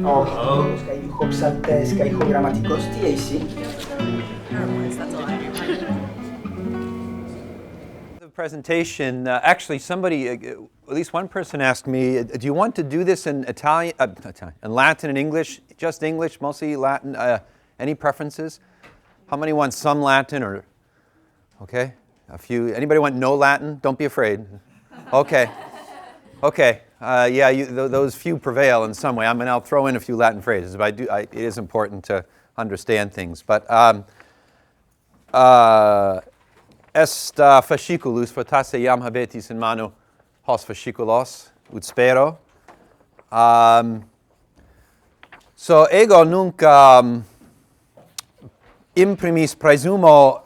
The presentation, actually somebody, at least one person asked me, do you want to do this in Italian, in Latin and English, just English, mostly Latin, any preferences? How many want some Latin or, okay, a few, anybody want no Latin? Don't be afraid. Okay, okay, yeah, those few prevail in some way. I mean, I'll throw in a few Latin phrases, but it is important to understand things. But est fasciculus, fortasse iam habetis in manu hos fasciculos, ut spero. So ego nunc imprimis praesumo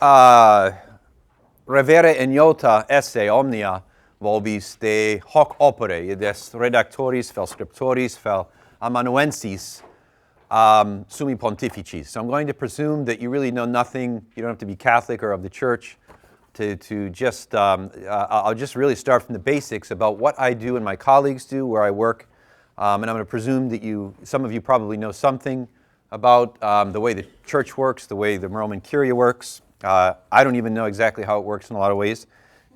revere ignota esse omnia vobis de hoc opere, id est redactoris, fel scriptoris, fel amanuensis summi pontificis. So I'm going to presume that you really know nothing, you don't have to be Catholic or of the Church, to just, I'll just really start from the basics about what I do and my colleagues do, where I work, and I'm going to presume that some of you probably know something about the way the Church works, the way the Roman Curia works. I don't even know exactly how it works in a lot of ways,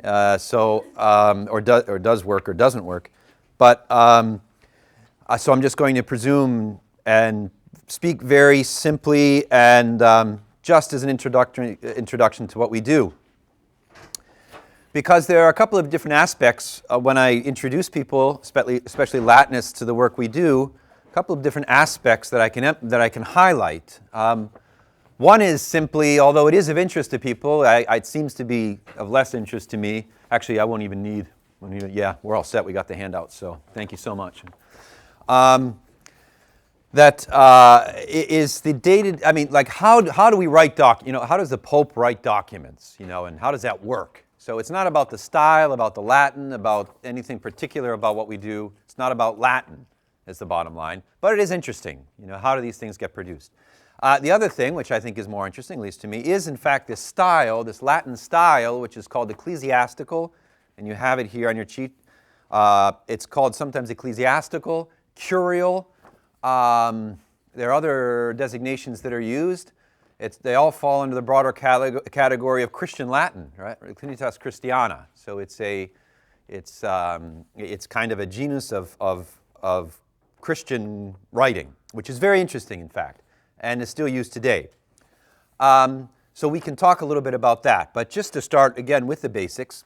or does work or doesn't work. But so I'm just going to presume and speak very simply and just as an introduction to what we do. Because there are a couple of different aspects when I introduce people, especially Latinists, to the work we do, a couple of different aspects that I can highlight. One is simply, although it is of interest to people, it seems to be of less interest to me. Actually, I won't even need, yeah, we're all set. We got the handouts, so thank you so much. That is the dated, I mean, like how do we write how does the Pope write documents, and how does that work? So it's not about the style, about the Latin, about anything particular about what we do. It's not about Latin, is the bottom line. But it is interesting, how do these things get produced? The other thing, which I think is more interesting, at least to me, is in fact this style, this Latin style, which is called ecclesiastical, and you have it here on your sheet. It's called sometimes ecclesiastical, curial. There are other designations that are used. They all fall under the broader category of Christian Latin, right? Clinitas Christiana. So it's kind of a genus of Christian writing, which is very interesting, in fact, and is still used today. So we can talk a little bit about that. But just to start again with the basics.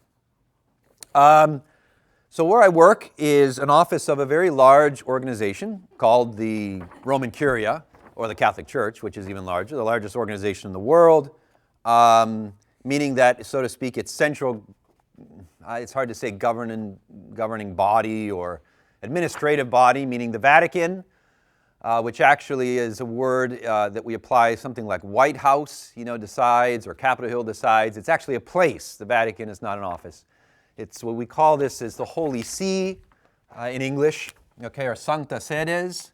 So where I work is an office of a very large organization called the Roman Curia, or the Catholic Church, which is even larger, the largest organization in the world, meaning that, so to speak, its central, it's hard to say governing body or administrative body, meaning the Vatican, which actually is a word that we apply something like White House, decides, or Capitol Hill decides. It's actually a place. The Vatican is not an office. It's what we call this is the Holy See in English, okay, or Sancta Sedes.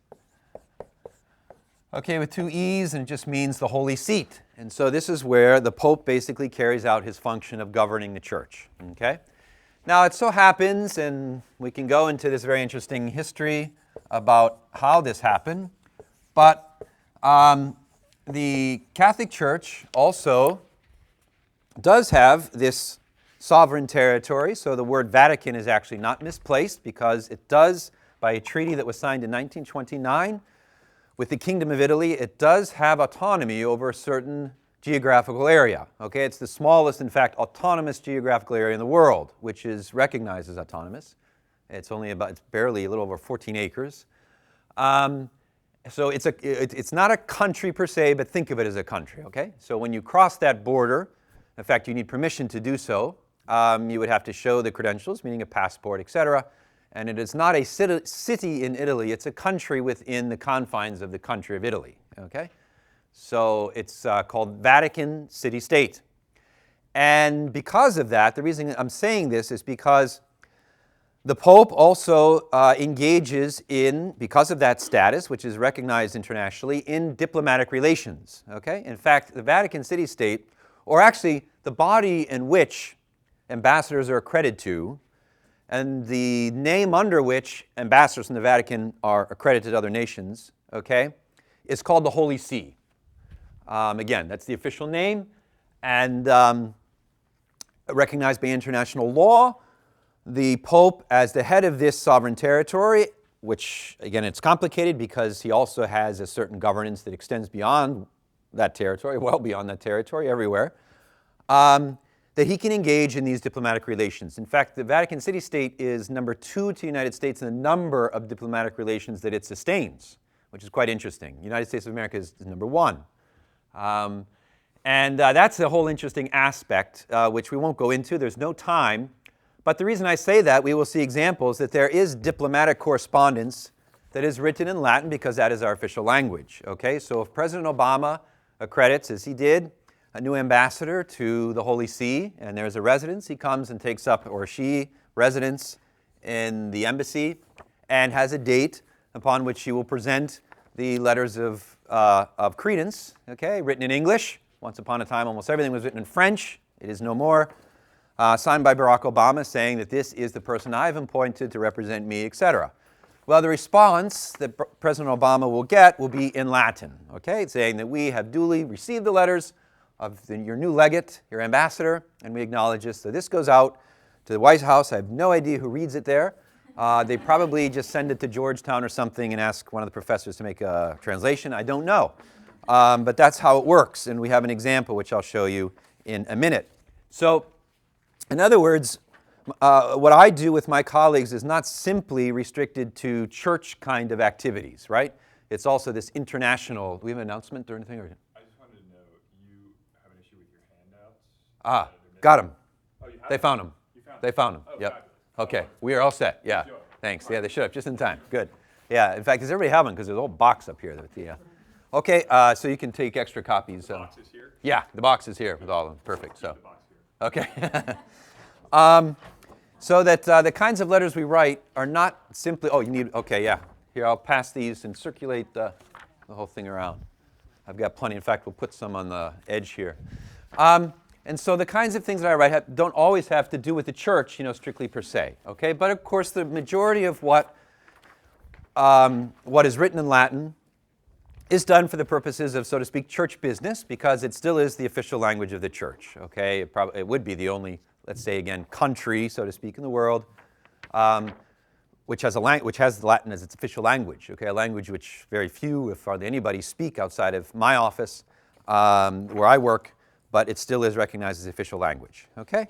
Okay, with two E's, and it just means the Holy Seat. And so this is where the Pope basically carries out his function of governing the Church, okay? Now, it so happens, and we can go into this very interesting history about how this happened, but the Catholic Church also does have this sovereign territory, so the word Vatican is actually not misplaced because it does, by a treaty that was signed in 1929, with the Kingdom of Italy, it does have autonomy over a certain geographical area. Okay, it's the smallest, in fact, autonomous geographical area in the world, which is recognized as autonomous. It's barely a little over 14 acres. So it's not a country per se, but think of it as a country. Okay, so when you cross that border, in fact, you need permission to do so. You would have to show the credentials, meaning a passport, etc. And it is not a city in Italy, it's a country within the confines of the country of Italy, okay? So it's called Vatican City-State. And because of that, the reason I'm saying this is because the Pope also engages in, because of that status, which is recognized internationally, in diplomatic relations, okay? In fact, the Vatican City-State, or actually the body in which ambassadors are accredited to, and the name under which ambassadors from the Vatican are accredited to other nations, okay, is called the Holy See. Again, that's the official name, and recognized by international law. The Pope, as the head of this sovereign territory, which, again, it's complicated because he also has a certain governance that extends beyond that territory, well beyond that territory, everywhere, that he can engage in these diplomatic relations. In fact, the Vatican City-State is number 2 to the United States in the number of diplomatic relations that it sustains, which is quite interesting. The United States of America is number 1. That's a whole interesting aspect, which we won't go into. There's no time. But the reason I say that, we will see examples that there is diplomatic correspondence that is written in Latin because that is our official language. Okay, so if President Obama accredits, as he did, a new ambassador to the Holy See, and there's a residence, he comes and takes up, or she, residence in the embassy, and has a date upon which she will present the letters of credence, okay, written in English. Once upon a time, almost everything was written in French. It is no more. Signed by Barack Obama saying that this is the person I've appointed to represent me, etc. Well, the response that President Obama will get will be in Latin, okay, saying that we have duly received the letters of your new legate, your ambassador, and we acknowledge this. So this goes out to the White House. I have no idea who reads it there. They probably just send it to Georgetown or something and ask one of the professors to make a translation. I don't know. But that's how it works, and we have an example which I'll show you in a minute. So, in other words, what I do with my colleagues is not simply restricted to church kind of activities, right? It's also this international. Do we have an announcement or anything? I just wanted to know, you have an issue with your handouts? Got them. Oh, you have They found them. You found They found them. Oh, Yep. fabulous. Okay, we are all set. Yeah. Enjoy. Thanks. Yeah, they showed up just in time. Good. Yeah. In fact, does everybody have them? Because there's a whole box up here. Okay. So you can take extra copies. The box is here? Yeah, the box is here with all of them. Perfect. So. The box here. Okay. So that the kinds of letters we write are not simply, oh, you need, okay, yeah. Here, I'll pass these and circulate the whole thing around. I've got plenty. In fact, we'll put some on the edge here. And so the kinds of things that I write don't always have to do with the church, strictly per se. Okay, but of course, the majority of what is written in Latin is done for the purposes of, so to speak, church business, because it still is the official language of the church. Okay, it would be the only, let's say again, country, so to speak, in the world, which has Latin as its official language. Okay, a language which very few, if hardly anybody, speak outside of my office, where I work, but it still is recognized as the official language. Okay,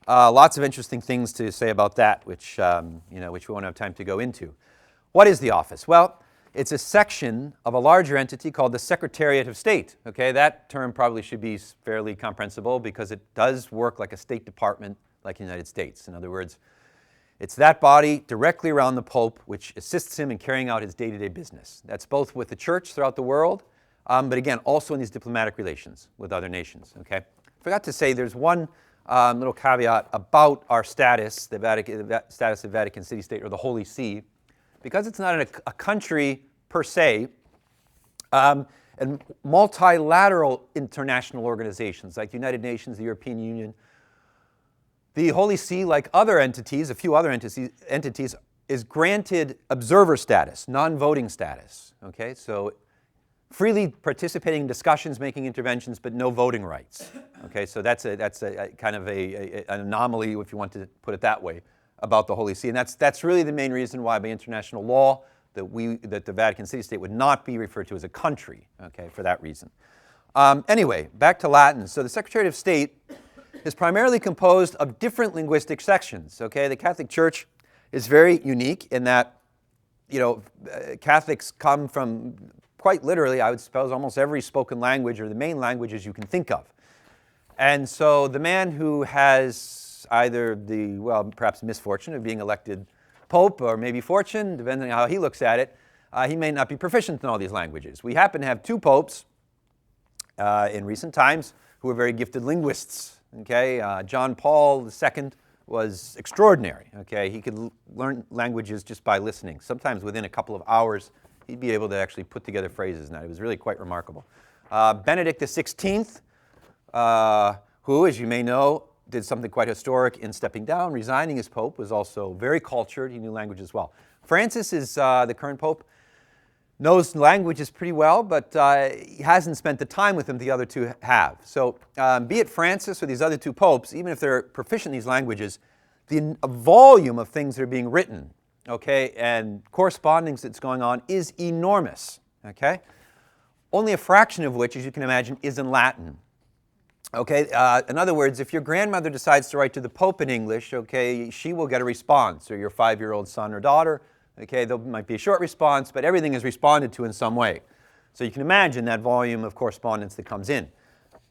lots of interesting things to say about that, which we won't have time to go into. What is the office? Well, it's a section of a larger entity called the Secretariat of State. Okay, that term probably should be fairly comprehensible because it does work like a State Department, like the United States. In other words, it's that body directly around the Pope which assists him in carrying out his day-to-day business. That's both with the church throughout the world, but again, also in these diplomatic relations with other nations. Okay, forgot to say there's one little caveat about our status, the status of Vatican City-State or the Holy See. Because it's not a country per se, and multilateral international organizations like the United Nations, the European Union, the Holy See, like other entities, a few other entities, is granted observer status, non-voting status. Okay, so freely participating in discussions, making interventions, but no voting rights. Okay, so that's a kind of an anomaly, if you want to put it that way, about the Holy See. And that's really the main reason why by international law that the Vatican City-State would not be referred to as a country, okay, for that reason. Anyway, back to Latin. So the Secretariat of State is primarily composed of different linguistic sections, okay? The Catholic Church is very unique in that, Catholics come from, quite literally, I would suppose, almost every spoken language or the main languages you can think of. And so the man who has either perhaps misfortune of being elected Pope, or maybe fortune, depending on how he looks at it, he may not be proficient in all these languages. We happen to have 2 popes in recent times who are very gifted linguists. Okay, John Paul II was extraordinary. Okay, he could learn languages just by listening. Sometimes within a couple of hours, he'd be able to actually put together phrases. Now, it was really quite remarkable. Benedict XVI, who, as you may know, did something quite historic in stepping down, resigning as Pope, was also very cultured. He knew language as well. Francis is the current Pope. knows languages pretty well, but he hasn't spent the time with them the other two have. So be it Francis or these other two popes, even if they're proficient in these languages, the volume of things that are being written, okay, and correspondence that's going on is enormous, okay? Only a fraction of which, as you can imagine, is in Latin. Okay, in other words, if your grandmother decides to write to the Pope in English, okay, she will get a response, or your 5-year-old son or daughter. Okay, there might be a short response, but everything is responded to in some way. So you can imagine that volume of correspondence that comes in.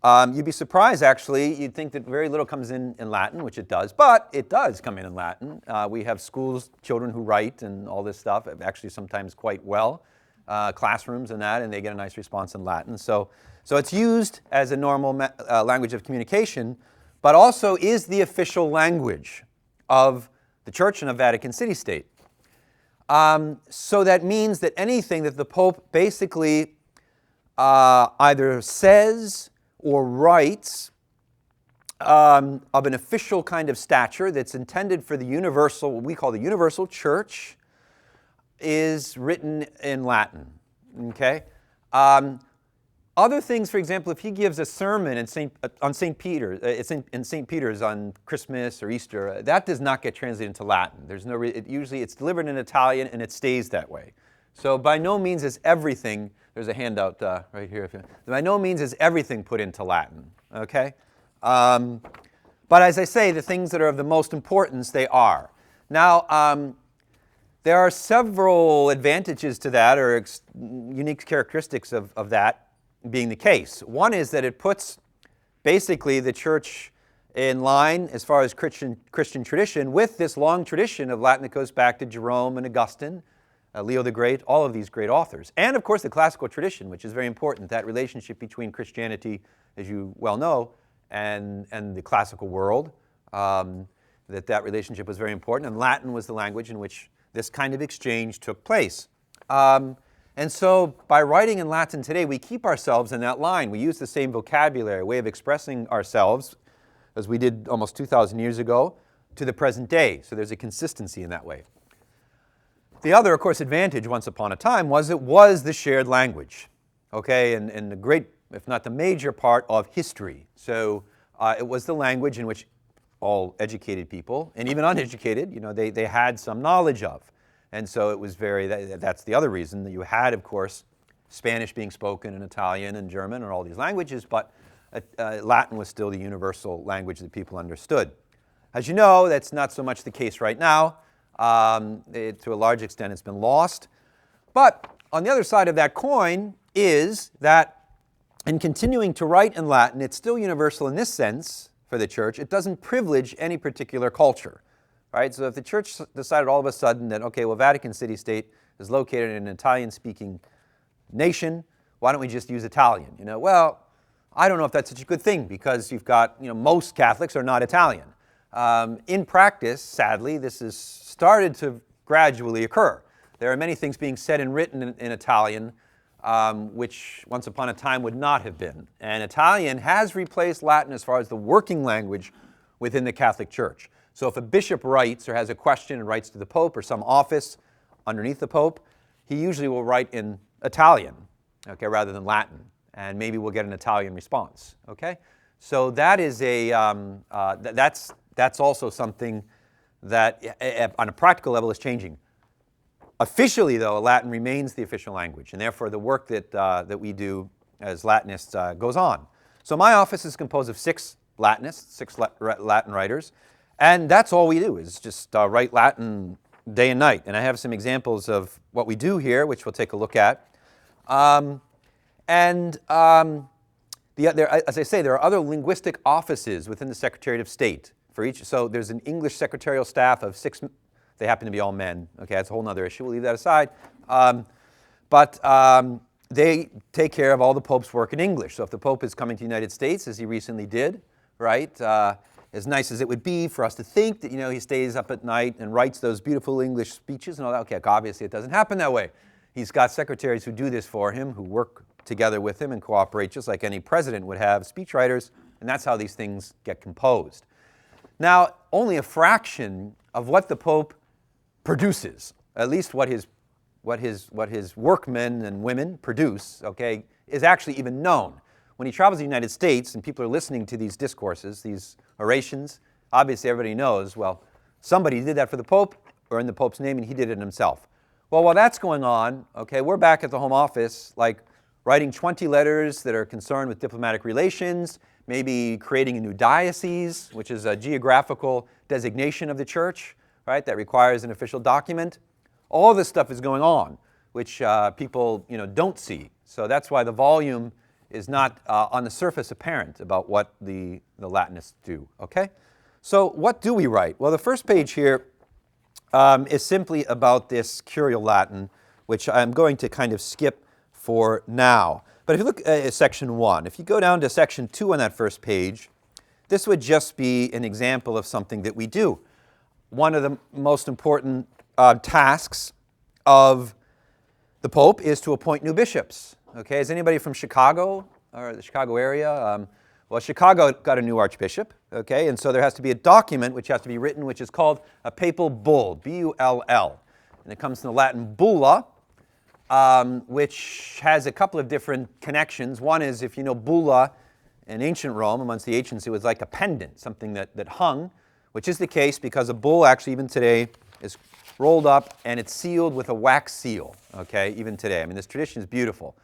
You'd be surprised, actually. You'd think that very little comes in Latin, which it does, but it does come in Latin. We have schools, children who write and all this stuff, actually sometimes quite well, classrooms and that, and they get a nice response in Latin. So it's used as a normal language of communication, but also is the official language of the Church and of Vatican City-State. So that means that anything that the Pope basically either says or writes of an official kind of stature that's intended for the universal, what we call the universal church, is written in Latin, okay? Other things, for example, if he gives a sermon on St. Peter, in St. Peter's on Christmas or Easter, that does not get translated into Latin. There's no usually it's delivered in Italian and it stays that way. So by no means is everything, there's a handout right here. By no means is everything put into Latin, okay? But as I say, the things that are of the most importance, they are. Now, there are several advantages to that, or unique characteristics of that being the case. One is that it puts basically the church in line as far as Christian tradition with this long tradition of Latin that goes back to Jerome and Augustine, Leo the Great, all of these great authors. And of course the classical tradition, which is very important, that relationship between Christianity, as you well know, and the classical world, that relationship was very important, and Latin was the language in which this kind of exchange took place. And so by writing in Latin today, we keep ourselves in that line. We use the same vocabulary, way of expressing ourselves, as we did almost 2,000 years ago, to the present day. So there's a consistency in that way. The other, of course, advantage once upon a time was it was the shared language, okay, and the great, if not the major part of history. So it was the language in which all educated people, and even uneducated, you know, they had some knowledge of. And so it was that's the other reason that you had, of course, Spanish being spoken and Italian and German and all these languages, but Latin was still the universal language that people understood. As you know, that's not so much the case right now. To a large extent, it's been lost. But on the other side of that coin is that in continuing to write in Latin, it's still universal in this sense for the church. It doesn't privilege any particular culture. Right? So if the church decided all of a sudden that, okay, well, Vatican City-State is located in an Italian-speaking nation, why don't we just use Italian? You know, well, I don't know if that's such a good thing because you've got, you know, most Catholics are not Italian. In practice, sadly, this has started to gradually occur. There are many things being said and written in Italian which once upon a time would not have been. And Italian has replaced Latin as far as the working language within the Catholic Church. So if a bishop writes or has a question and writes to the Pope or some office underneath the Pope, he usually will write in Italian, okay, rather than Latin, and maybe we'll get an Italian response, okay? So that is that's also something that on a practical level is changing. Officially, though, Latin remains the official language, and therefore the work that we do as Latinists goes on. So my office is composed of 6 Latinists, 6 Latin writers. And that's all we do is just write Latin day and night. And I have some examples of what we do here, which we'll take a look at. As I say, there are other linguistic offices within the Secretariat of State for each. So there's an English secretarial staff of 6. They happen to be all men. Okay, that's a whole other issue. We'll leave that aside. But they take care of all the Pope's work in English. So if the Pope is coming to the United States, as he recently did, right? As nice as it would be for us to think that, you know, he stays up at night and writes those beautiful English speeches and all that. Okay, obviously it doesn't happen that way. He's got secretaries who do this for him, who work together with him and cooperate just like any president would have speechwriters, and that's how these things get composed. Now, only a fraction of what the Pope produces, at least what his what his workmen and women produce, okay, is actually even known. When he travels to the United States and people are listening to these discourses, these orations, obviously everybody knows, well, somebody did that for the Pope or in the Pope's name, and he did it himself. Well, while that's going on, okay, we're back at the Home Office, like writing 20 letters that are concerned with diplomatic relations, maybe creating a new diocese, which is a geographical designation of the church, right, that requires an official document. All this stuff is going on, which people don't see. So that's why the volume is not on the surface apparent about what the Latinists do, okay? So what do we write? Well, the first page here is simply about this Curial Latin, which I'm going to kind of skip for now. But if you look at section 1, if you go down to section 2 on that first page, this would just be an example of something that we do. One of the most important tasks of the Pope is to appoint new bishops. Okay, is anybody from Chicago or the Chicago area? Well, Chicago got a new archbishop, okay, and so there has to be a document which has to be written, which is called a papal bull, B-U-L-L. And it comes from the Latin bulla, which has a couple of different connections. One is, if you know bulla in ancient Rome, amongst the ancients, it was like a pendant, something that hung, which is the case because a bull actually even today is rolled up and it's sealed with a wax seal, okay, even today. I mean, this tradition is beautiful.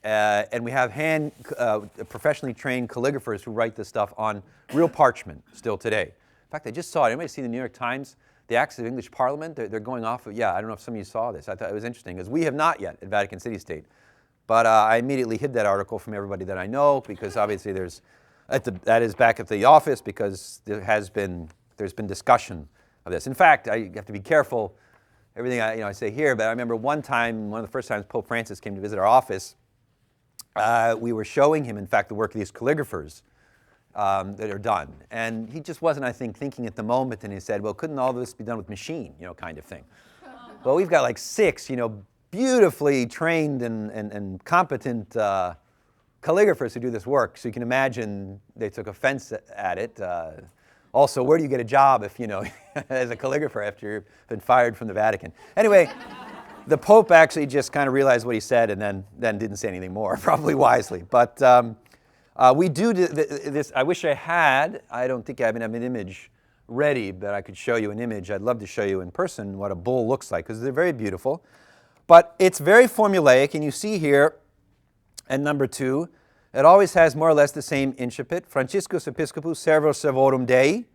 And we have professionally trained calligraphers who write this stuff on real parchment still today. In fact, I just saw it. Anybody see the New York Times? The Acts of English Parliament? They're going off of, yeah, I don't know if some of you saw this. I thought it was interesting because we have not yet at Vatican City State. But I immediately hid that article from everybody that I know because obviously that is back at the office because there's been discussion of this. In fact, I have to be careful everything I say here, but I remember one time, one of the first times Pope Francis came to visit our office, we were showing him, in fact, the work of these calligraphers that are done. And he just wasn't, I think, thinking at the moment, and he said, well, couldn't all this be done with machine, kind of thing. Well, we've got like 6, beautifully trained and competent calligraphers who do this work, so you can imagine they took offense at it. Also, where do you get a job if, as a calligrapher after you've been fired from the Vatican? Anyway, the Pope actually just kind of realized what he said and then didn't say anything more, probably wisely. But we do this. I wish I had. I don't think I have an image ready, but I could show you an image. I'd love to show you in person what a bull looks like because they're very beautiful. But it's very formulaic, and you see here at number 2, it always has more or less the same incipit. Franciscus Episcopus Servus Servorum Dei.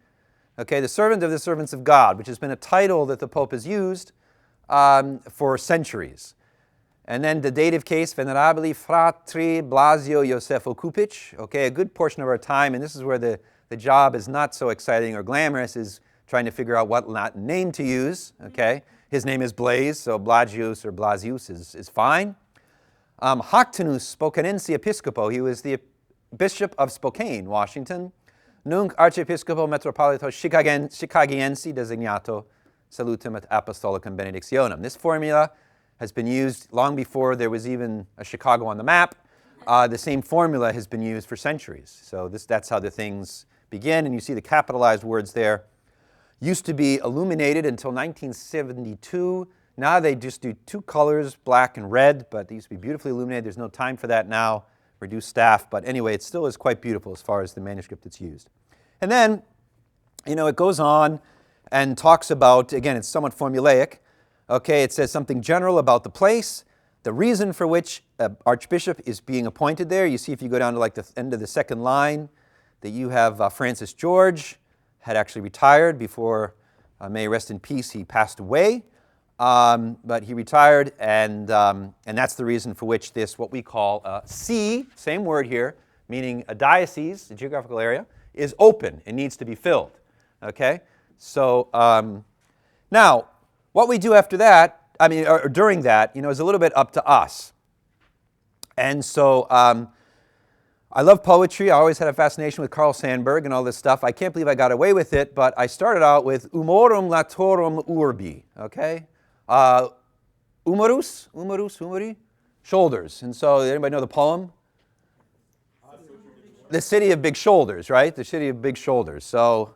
Okay, the servant of the servants of God, which has been a title that the Pope has used for centuries. And then the dative case, Venerabili Fratri Blasio Josefo Kupic. Okay, a good portion of our time, and this is where the job is not so exciting or glamorous, is trying to figure out what Latin name to use. Okay, his name is Blaise, so Blagius or Blasius is fine. Hactenus Spokanensi Episcopo, he was the Bishop of Spokane, Washington. Nunc Archiepiscopo Metropolito Chicagiensi designato salutem et apostolicum benedictionem. This formula has been used long before there was even a Chicago on the map. The same formula has been used for centuries. So that's how the things begin, and you see the capitalized words there. Used to be illuminated until 1972. Now they just do 2 colors, black and red, but they used to be beautifully illuminated. There's no time for that now, reduced staff. But anyway, it still is quite beautiful as far as the manuscript that's used. And then, it goes on and talks about, again, it's somewhat formulaic. Okay, it says something general about the place, the reason for which an archbishop is being appointed there. You see if you go down to like the end of the second line that you have Francis George had actually retired before, may he rest in peace, he passed away. But he retired, and that's the reason for which this, what we call see, same word here, meaning a diocese, a geographical area, is open and needs to be filled. Okay? So now, what we do after that, or during that, is a little bit up to us. And so I love poetry. I always had a fascination with Carl Sandburg and all this stuff. I can't believe I got away with it, but I started out with humorum latorum urbi. Okay? Humori? Shoulders. And so, anybody know the poem? The City of Big Shoulders, right? The City of Big Shoulders. So,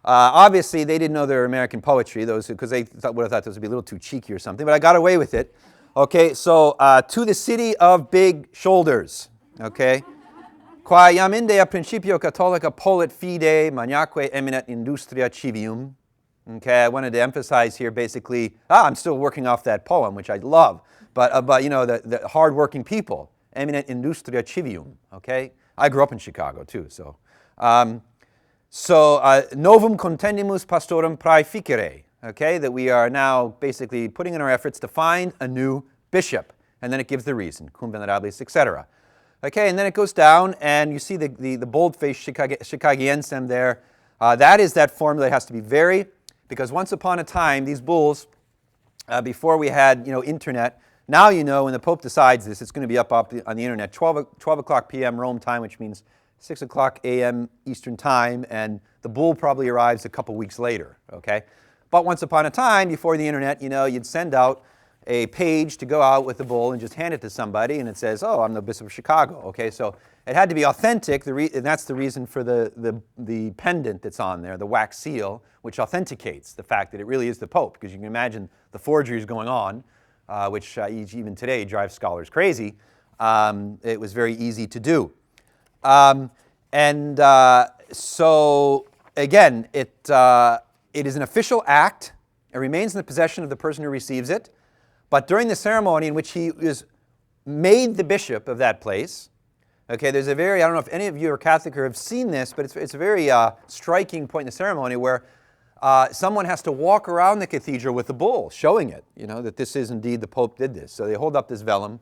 obviously, they didn't know their American poetry, those because they would have thought this would be a little too cheeky or something, but I got away with it. Okay, so to the city of big shoulders. Okay. Qua iam inde a principio catholica polit fide magnaque eminent industria civium. Okay, I wanted to emphasize here basically, I'm still working off that poem, which I love, but you know, the hard-working people, eminent industria civium, okay? I grew up in Chicago too, so. Novum contendimus pastorum praeficere, okay, that we are now basically putting in our efforts to find a new bishop, and then it gives the reason, cum venerabilis, etc. Okay, and then it goes down, and you see the bold-faced Chicagiensem there. That is that formula that has to be very, because once upon a time, these bulls, before we had, internet, now when the Pope decides this, it's going to be up on the internet, 12 o'clock p.m. Rome time, which means 6 o'clock a.m. Eastern time, and the bull probably arrives a couple weeks later, okay? But once upon a time, before the internet, you'd send out a page to go out with the bull and just hand it to somebody, and it says, oh, I'm the Bishop of Chicago, okay? So it had to be authentic, and that's the reason for the pendant that's on there, the wax seal, which authenticates the fact that it really is the Pope, because you can imagine the forgeries going on, which even today drives scholars crazy. It was very easy to do. So again, it is an official act. It remains in the possession of the person who receives it. But during the ceremony in which he is made the bishop of that place, okay, there's I don't know if any of you are Catholic or have seen this, but it's a very striking point in the ceremony where someone has to walk around the cathedral with the bull, showing it, that this is indeed the Pope did this. So they hold up this vellum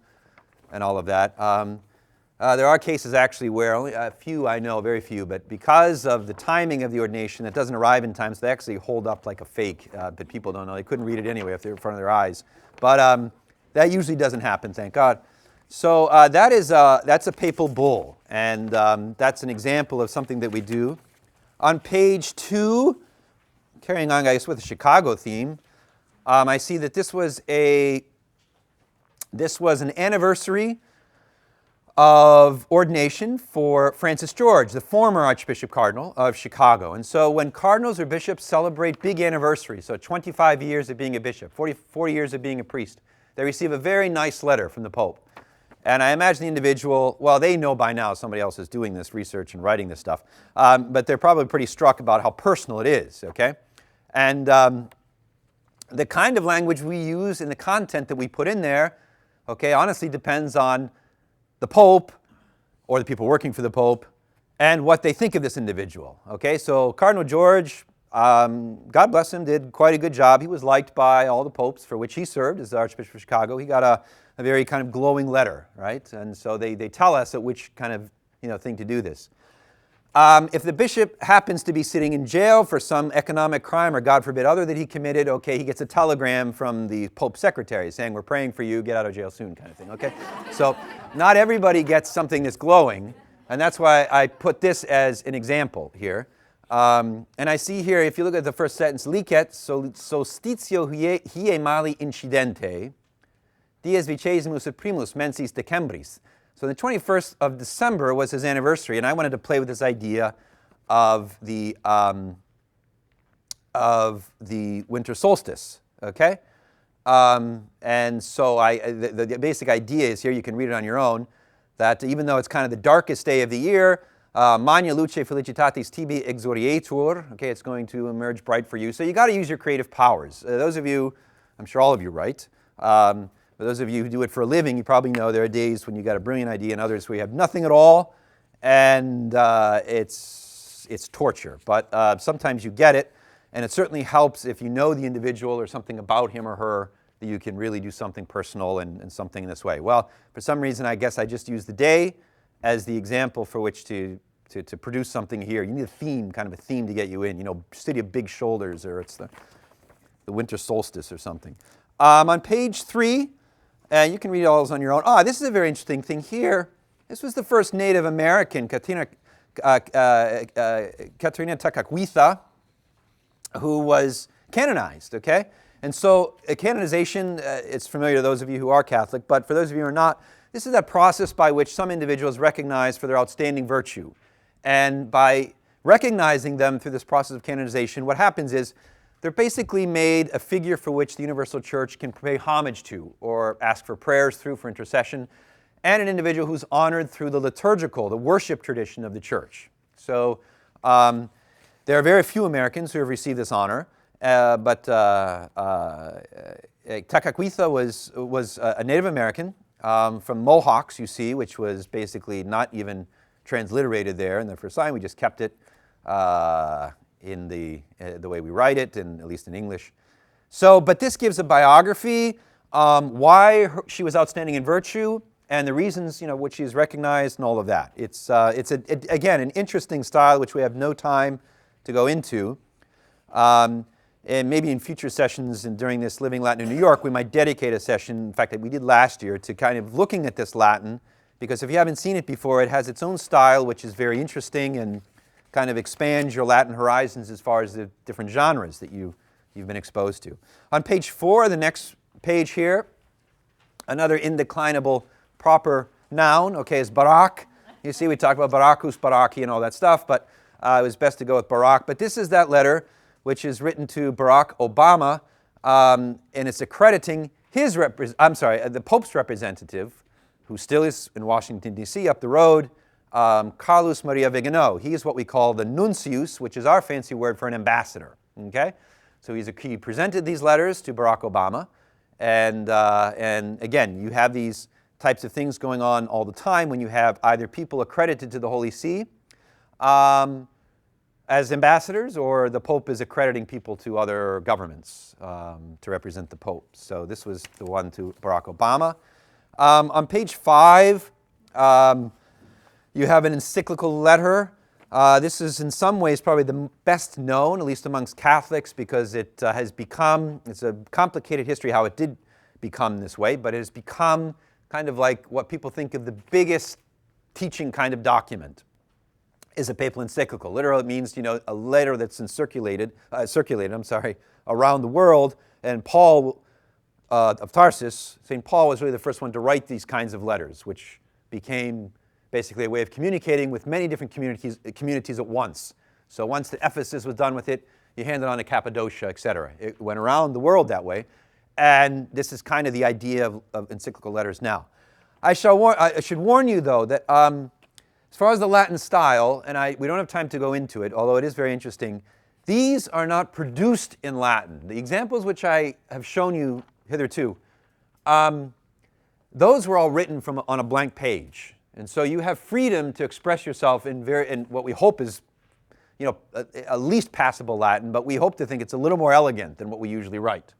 and all of that. There are cases actually where only a few I know, very few, but because of the timing of the ordination, it doesn't arrive in time, so they actually hold up like a fake, but people don't know. They couldn't read it anyway if they were in front of their eyes. But that usually doesn't happen, thank God. So that's a papal bull, and that's an example of something that we do. On page 2, carrying on, I guess, with the Chicago theme, I see that this was an anniversary of ordination for Francis George, the former Archbishop Cardinal of Chicago. And so when cardinals or bishops celebrate big anniversaries, so 25 years of being a bishop, 40 years of being a priest, they receive a very nice letter from the Pope. And I imagine the individual, well, they know by now somebody else is doing this research and writing this stuff, but they're probably pretty struck about how personal it is, okay? And the kind of language we use and the content that we put in there, okay, honestly depends on the Pope, or the people working for the Pope, and what they think of this individual. Okay, so Cardinal George, God bless him, did quite a good job. He was liked by all the popes for which he served as the Archbishop of Chicago. He got a very kind of glowing letter, right? And so they tell us at which kind of thing to do this. If the bishop happens to be sitting in jail for some economic crime or, God forbid, other that he committed, okay, he gets a telegram from the Pope's secretary saying, we're praying for you, get out of jail soon, kind of thing, okay? So not everybody gets something that's glowing, and that's why I put this as an example here. And I see here, if you look at the first sentence, licet solstitio hie mali incidente, dies vicesimus et primus mensis decembris. So the 21st of December was his anniversary, and I wanted to play with this idea of the winter solstice, okay? And so the basic idea is here, you can read it on your own, that even though it's kind of the darkest day of the year, magna luce felicitatis tibi exorietur, okay, it's going to emerge bright for you. So you got to use your creative powers. Those of you, I'm sure all of you write, for those of you who do it for a living, you probably know there are days when you got a brilliant idea and others where you have nothing at all, and it's torture. But sometimes you get it, and it certainly helps if you know the individual or something about him or her that you can really do something personal and something in this way. Well, for some reason, I guess I just used the day as the example for which to produce something here. You need a theme, kind of a theme to get you in. City of Big Shoulders, or it's the winter solstice or something. On page 3, you can read all those on your own. This is a very interesting thing here. This was the first Native American, Caterina Takakwitha, who was canonized, okay? And so canonization, it's familiar to those of you who are Catholic, but for those of you who are not, this is that process by which some individuals recognized for their outstanding virtue. And by recognizing them through this process of canonization, what happens is they're basically made a figure for which the universal church can pay homage to or ask for prayers through for intercession, and an individual who's honored through the liturgical, the worship tradition of the church. So there are very few Americans who have received this honor, but Takakwitha was a Native American from Mohawks, you see, which was basically not even transliterated there in the first line. We just kept it in the way we write it, and at least in English. So, but this gives a biography, why she was outstanding in virtue, and the reasons, which she is recognized, and all of that. It's again an interesting style which we have no time to go into. And maybe in future sessions and during this Living Latin in New York, we might dedicate a session, in fact, that we did last year, to kind of looking at this Latin, because if you haven't seen it before, it has its own style, which is very interesting and kind of expands your Latin horizons as far as the different genres that you've been exposed to. On page 4, the next page here, another indeclinable proper noun, okay, is Barak. You see, we talked about Barakus, Baraki, and all that stuff, but it was best to go with Barak. But this is that letter which is written to Barack Obama, and it's accrediting the Pope's representative, who still is in Washington, D.C., up the road, Carlos Maria Vigano. He is what we call the nuncius, which is our fancy word for an ambassador, okay? So he presented these letters to Barack Obama, and again, you have these types of things going on all the time when you have either people accredited to the Holy See as ambassadors, or the Pope is accrediting people to other governments to represent the Pope. So this was the one to Barack Obama. On page 5, you have an encyclical letter. This is in some ways probably the best known, at least amongst Catholics, because it has become, it's a complicated history how it did become this way, but it has become kind of like what people think of the biggest teaching kind of document is a papal encyclical. Literally, it means, a letter that's circulated around the world. And Paul of Tarsus, St. Paul was really the first one to write these kinds of letters, which became basically a way of communicating with many different communities at once. So once the Ephesus was done with it, you hand it on to Cappadocia, etc. It went around the world that way. And this is kind of the idea of encyclical letters now. I should warn you, though, that as far as the Latin style, and we don't have time to go into it, although it is very interesting, these are not produced in Latin. The examples which I have shown you hitherto, those were all written on a blank page. And so you have freedom to express yourself in what we hope is at least passable Latin, but we hope to think it's a little more elegant than what we usually write.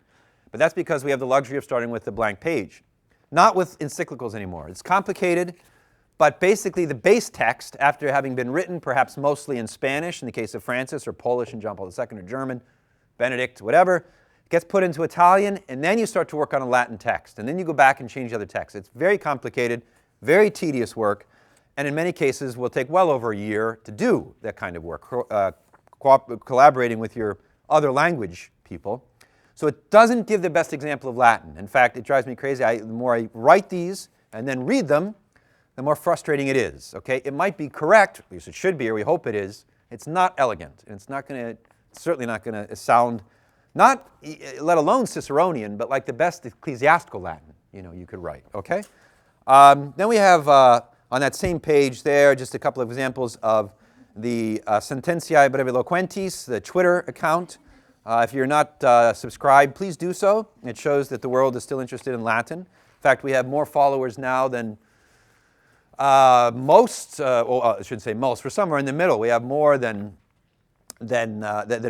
But that's because we have the luxury of starting with the blank page. Not with encyclicals anymore. It's complicated, but basically the base text, after having been written perhaps mostly in Spanish, in the case of Francis, or Polish in John Paul II, or German, Benedict, whatever, gets put into Italian, and then you start to work on a Latin text. And then you go back and change the other texts. It's very complicated, very tedious work, and in many cases will take well over a year to do that kind of work, collaborating with your other language people. So it doesn't give the best example of Latin. In fact, it drives me crazy. The more I write these and then read them, the more frustrating it is. Okay, it might be correct, at least it should be, or we hope it is. It's not elegant, and it's certainly not going to sound, not let alone Ciceronian, but like the best ecclesiastical Latin you could write. Okay. Then we have on that same page there just a couple of examples of the Sententiae Breviloquentis, the Twitter account. If you're not subscribed, please do so. It shows that the world is still interested in Latin. In fact, we have more followers now than most, I shouldn't say most, we're somewhere in the middle. We have more than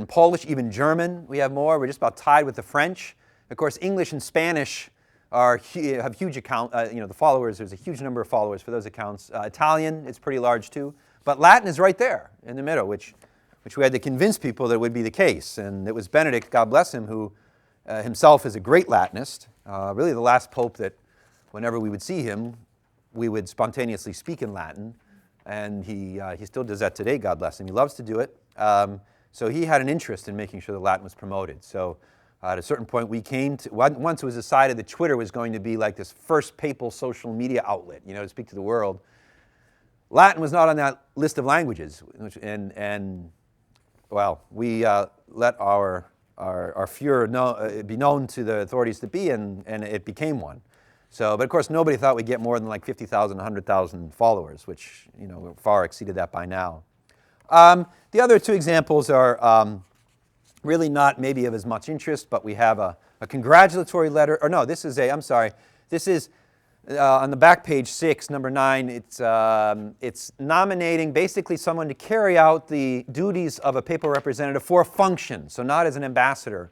Polish, even German we have more. We're just about tied with the French. Of course, English and Spanish have huge account, the followers, there's a huge number of followers for those accounts. Italian is pretty large too. But Latin is right there in the middle, which we had to convince people that it would be the case. And it was Benedict, God bless him, who himself is a great Latinist, really the last pope that whenever we would see him, we would spontaneously speak in Latin. And he still does that today, God bless him. He loves to do it. So he had an interest in making sure that Latin was promoted. So at a certain point, we came to, once it was decided that Twitter was going to be like this first papal social media outlet, to speak to the world, Latin was not on that list of languages. And well, we let our furor be known to the authorities to be, and it became one. So, but of course, nobody thought we'd get more than like 50,000, 100,000 followers, which far exceeded that by now. The other two examples are really not maybe of as much interest, but we have a congratulatory letter. Or no, this is on the back page 6, number 9. It's nominating basically someone to carry out the duties of a papal representative for a function. So not as an ambassador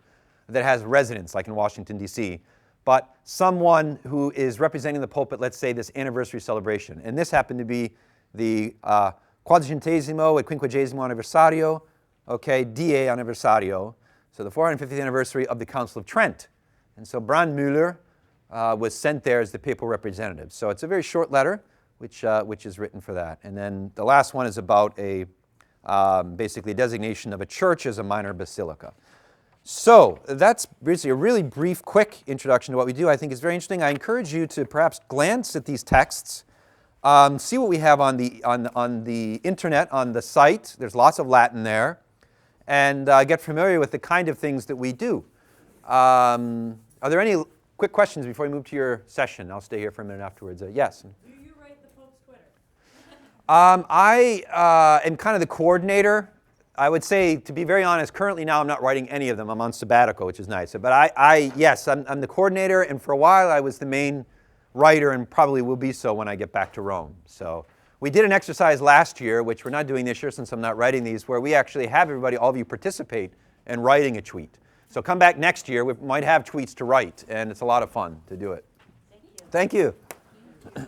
that has residence, like in Washington, D.C., but someone who is representing the Pope at, let's say, this anniversary celebration. And this happened to be the quadragentesimo et quinquagesimo anniversario, die anniversario, so the 450th anniversary of the Council of Trent. And so Brandmüller was sent there as the papal representative. So it's a very short letter, which is written for that. And then the last one is about basically a designation of a church as a minor basilica. So that's basically a really brief, quick introduction to what we do. I think it's very interesting. I encourage you to perhaps glance at these texts, see what we have on the internet, on the site. There's lots of Latin there, and get familiar with the kind of things that we do. Are there any quick questions before we move to your session? I'll stay here for a minute afterwards. Yes? Do you write the Pope's Twitter? I am kind of the coordinator. I would say, to be very honest, currently now I'm not writing any of them. I'm on sabbatical, which is nice. But yes, I'm the coordinator, and for a while I was the main writer and probably will be so when I get back to Rome. So we did an exercise last year, which we're not doing this year since I'm not writing these, where we actually have everybody, all of you, participate in writing a tweet. So come back next year. We might have tweets to write, and it's a lot of fun to do it. Thank you. Thank you.